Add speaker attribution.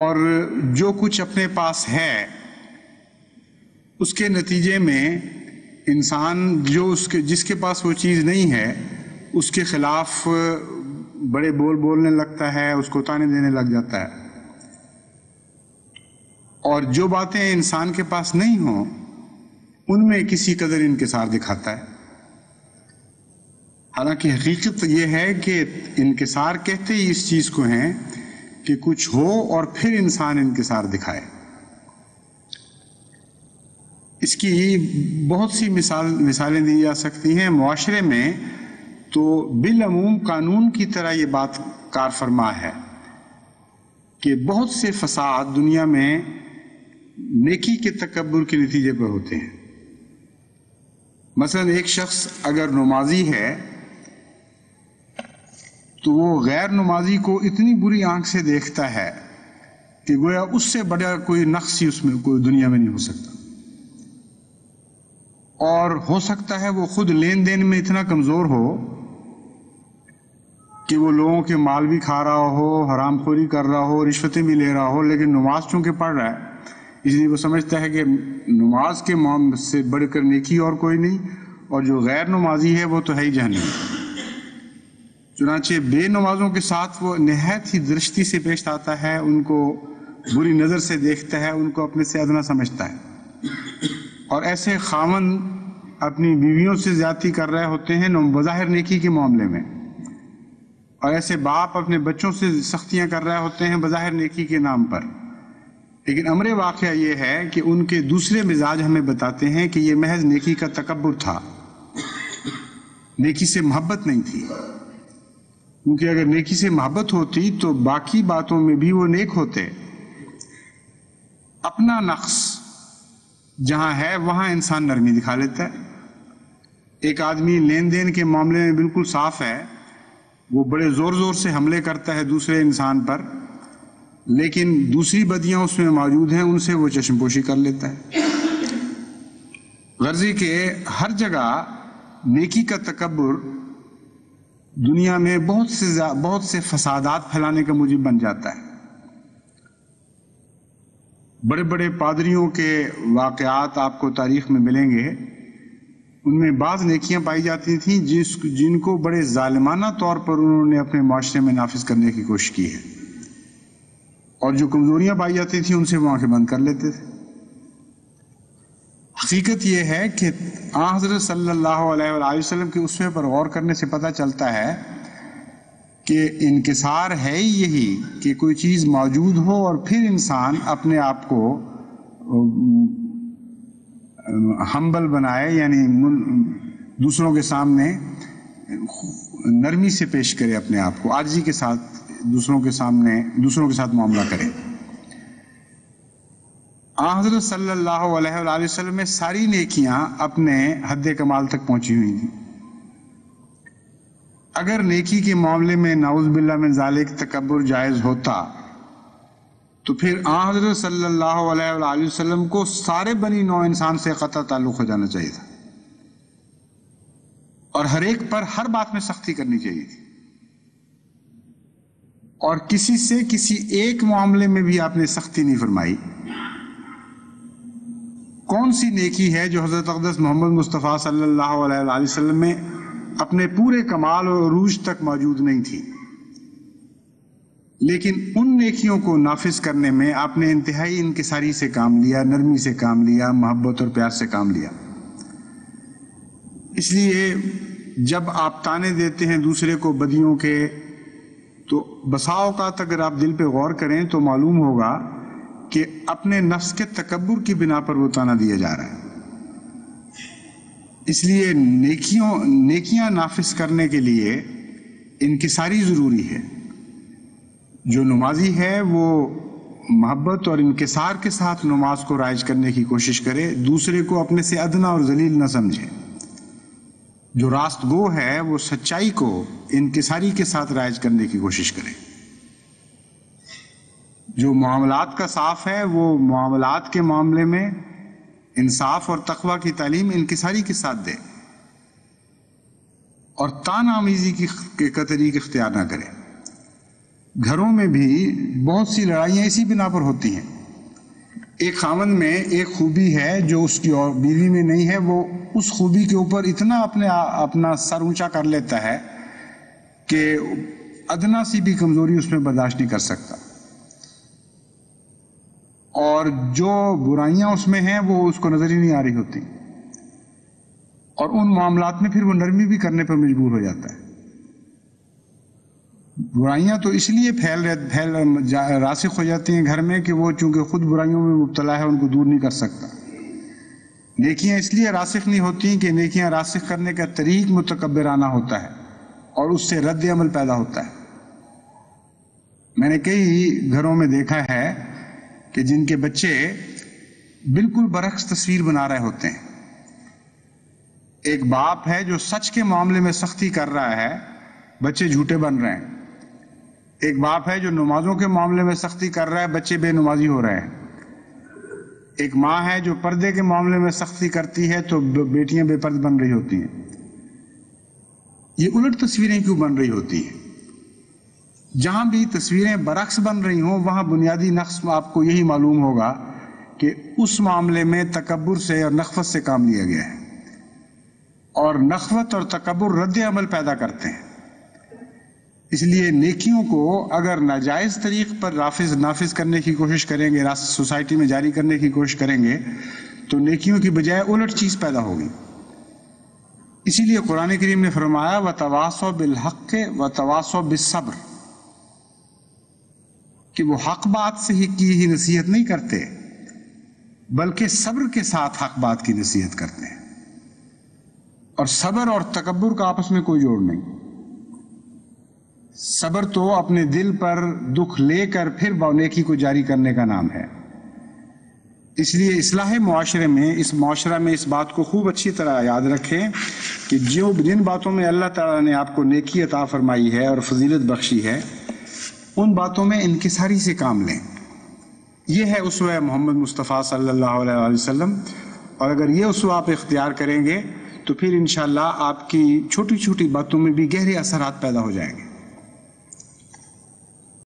Speaker 1: اور جو کچھ اپنے پاس ہے اس کے نتیجے میں انسان جس کے پاس وہ چیز نہیں ہے اس کے خلاف بڑے بولنے لگتا ہے، اس کو تانے دینے لگ جاتا ہے، اور جو باتیں انسان کے پاس نہیں ہوں ان میں کسی قدر انکسار دکھاتا ہے۔ حالانکہ حقیقت یہ ہے کہ انکسار کہتے ہی اس چیز کو ہیں کہ کچھ ہو اور پھر انسان انکسار دکھائے۔ اس کی بہت سی مثالیں دی جا سکتی ہیں۔ معاشرے میں تو بالعموم قانون کی طرح یہ بات کار فرما ہے کہ بہت سے فساد دنیا میں نیکی کے تکبر کے نتیجے پر ہوتے ہیں۔ مثلا ایک شخص اگر نمازی ہے تو وہ غیر نمازی کو اتنی بری آنکھ سے دیکھتا ہے کہ گویا اس سے بڑا کوئی نقص ہی اس میں کوئی دنیا میں نہیں ہو سکتا، اور ہو سکتا ہے وہ خود لین دین میں اتنا کمزور ہو کہ وہ لوگوں کے مال بھی کھا رہا ہو، حرام خوری کر رہا ہو، رشوتیں بھی لے رہا ہو، لیکن نماز چونکہ پڑھ رہا ہے اس لیے وہ سمجھتا ہے کہ نماز کے سے بڑھ کر نیکی اور کوئی نہیں، اور جو غیر نمازی ہے وہ تو ہے ہی جہنم۔ چنانچہ بے نمازوں کے ساتھ وہ نہایت ہی درشتی سے پیش آتا ہے، ان کو بری نظر سے دیکھتا ہے، ان کو اپنے سے ادنا سمجھتا ہے، اور ایسے خاوند اپنی بیویوں سے زیادتی کر رہے ہوتے ہیں بظاہر نیکی کے معاملے میں، اور ایسے باپ اپنے بچوں سے سختیاں کر رہے ہوتے ہیں بظاہر نیکی کے نام پر، لیکن امر واقعہ یہ ہے کہ ان کے دوسرے مزاج ہمیں بتاتے ہیں کہ یہ محض نیکی کا تکبر تھا، نیکی سے محبت نہیں تھی۔ کیونکہ اگر نیکی سے محبت ہوتی تو باقی باتوں میں بھی وہ نیک ہوتے۔ اپنا نقص جہاں ہے وہاں انسان نرمی دکھا لیتا ہے۔ ایک آدمی لین دین کے معاملے میں بالکل صاف ہے، وہ بڑے زور زور سے حملے کرتا ہے دوسرے انسان پر، لیکن دوسری بدیاں اس میں موجود ہیں، ان سے وہ چشم پوشی کر لیتا ہے۔ غرضی کہ ہر جگہ نیکی کا تکبر دنیا میں بہت سے فسادات پھیلانے کا موجب بن جاتا ہے۔ بڑے بڑے پادریوں کے واقعات آپ کو تاریخ میں ملیں گے، ان میں بعض نیکیاں پائی جاتی تھیں جن کو بڑے ظالمانہ طور پر انہوں نے اپنے معاشرے میں نافذ کرنے کی کوشش کی ہے، اور جو کمزوریاں پائی جاتی تھیں ان سے وہ آنکھیں بند کر لیتے تھے۔ حقیقت یہ ہے کہ حضرت صلی اللہ علیہ وآلہ وسلم کے اسوے پر غور کرنے سے پتہ چلتا ہے کہ انکسار ہے ہی یہی کہ کوئی چیز موجود ہو اور پھر انسان اپنے آپ کو ہمبل بنائے، یعنی دوسروں کے سامنے نرمی سے پیش کرے، اپنے آپ کو عاجزی کے ساتھ دوسروں کے ساتھ معاملہ کرے۔ حضرت صلی اللہ علیہ وآلہ وسلم میں ساری نیکیاں اپنے حد کمال تک پہنچی ہوئی تھیں۔ اگر نیکی کے معاملے میں نعوذ باللہ من ذالک تکبر جائز ہوتا تو پھر حضرت صلی اللہ علیہ وآلہ وسلم کو سارے بنی نوع انسان سے قطع تعلق ہو جانا چاہیے تھا، اور ہر ایک پر ہر بات میں سختی کرنی چاہیے تھی، اور کسی سے کسی ایک معاملے میں بھی آپ نے سختی نہیں فرمائی۔ کون سی نیکی ہے جو حضرت اقدس محمد مصطفیٰ صلی اللہ علیہ وآلہ وسلم میں اپنے پورے کمال اور عروج تک موجود نہیں تھی، لیکن ان نیکیوں کو نافذ کرنے میں آپ نے انتہائی انکساری سے کام لیا، نرمی سے کام لیا، محبت اور پیار سے کام لیا۔ اس لیے جب آپ تانے دیتے ہیں دوسرے کو بدیوں کے، تو بسا اوقات اگر آپ دل پہ غور کریں تو معلوم ہوگا کہ اپنے نفس کے تکبر کی بنا پر وہ تانا دیا جا رہا ہے۔ اس لیے نیکیاں نافذ کرنے کے لیے انکساری ضروری ہے۔ جو نمازی ہے وہ محبت اور انکسار کے ساتھ نماز کو رائج کرنے کی کوشش کرے، دوسرے کو اپنے سے ادنا اور ذلیل نہ سمجھے۔ جو راست گو ہے وہ سچائی کو انکساری کے ساتھ رائج کرنے کی کوشش کرے۔ جو معاملات کا صاف ہے وہ معاملات کے معاملے میں انصاف اور تقوی کی تعلیم انکساری کے ساتھ دے، اور تان آمیزی کا طریق اختیار نہ کرے۔ گھروں میں بھی بہت سی لڑائیاں اسی بنا پر ہوتی ہیں. ایک خاوند میں ایک خوبی ہے جو اس کی اور بیوی میں نہیں ہے، وہ اس خوبی کے اوپر اتنا اپنا سر اونچا کر لیتا ہے کہ ادنا سی بھی کمزوری اس میں برداشت نہیں کر سکتا، اور جو برائیاں اس میں ہیں وہ اس کو نظر ہی نہیں آ رہی ہوتی، اور ان معاملات میں پھر وہ نرمی بھی کرنے پر مجبور ہو جاتا ہے. برائیاں تو اس لیے راسخ ہو جاتی ہیں گھر میں کہ وہ چونکہ خود برائیوں میں مبتلا ہے ان کو دور نہیں کر سکتا. نیکیاں اس لیے راسخ نہیں ہوتی کہ نیکیاں راسخ کرنے کا طریق متکبرانہ ہوتا ہے اور اس سے رد عمل پیدا ہوتا ہے. میں نے کئی گھروں میں دیکھا ہے کہ جن کے بچے بالکل برعکس تصویر بنا رہے ہوتے ہیں. ایک باپ ہے جو سچ کے معاملے میں سختی کر رہا ہے، بچے جھوٹے بن رہے ہیں. ایک باپ ہے جو نمازوں کے معاملے میں سختی کر رہا ہے، بچے بے نمازی ہو رہے ہیں. ایک ماں ہے جو پردے کے معاملے میں سختی کرتی ہے تو بیٹیاں بے پرد بن رہی ہوتی ہیں. یہ الٹ تصویریں کیوں بن رہی ہوتی ہیں؟ جہاں بھی تصویریں برعکس بن رہی ہوں وہاں بنیادی نقص آپ کو یہی معلوم ہوگا کہ اس معاملے میں تکبر سے اور نخوت سے کام لیا گیا ہے، اور نخوت اور تکبر رد عمل پیدا کرتے ہیں. اس لیے نیکیوں کو اگر ناجائز طریق پر نافذ کرنے کی کوشش کریں گے، سوسائٹی میں جاری کرنے کی کوشش کریں گے تو نیکیوں کی بجائے الٹ چیز پیدا ہوگی. اسی لیے قرآن کریم نے فرمایا وَتَوَاصَوْا بِالْحَقِّ وَتَوَاصَوْا بِالصَّبْرِ، کہ وہ حق بات سے ہی نصیحت نہیں کرتے بلکہ صبر کے ساتھ حق بات کی نصیحت کرتے ہیں. اور صبر اور تکبر کا آپس میں کوئی جوڑ نہیں. صبر تو اپنے دل پر دکھ لے کر پھر نیکی کو جاری کرنے کا نام ہے. اس لیے اصلاح معاشرے میں اس بات کو خوب اچھی طرح یاد رکھیں کہ جن باتوں میں اللہ تعالیٰ نے آپ کو نیکی عطا فرمائی ہے اور فضیلت بخشی ہے ان باتوں میں انکساری سے کام لیں. یہ ہے اسوہ محمد مصطفیٰ صلی اللہ علیہ وسلم، اور اگر یہ اسوہ آپ اختیار کریں گے تو پھر انشاءاللہ آپ کی چھوٹی چھوٹی باتوں میں بھی گہرے اثرات پیدا ہو جائیں گے.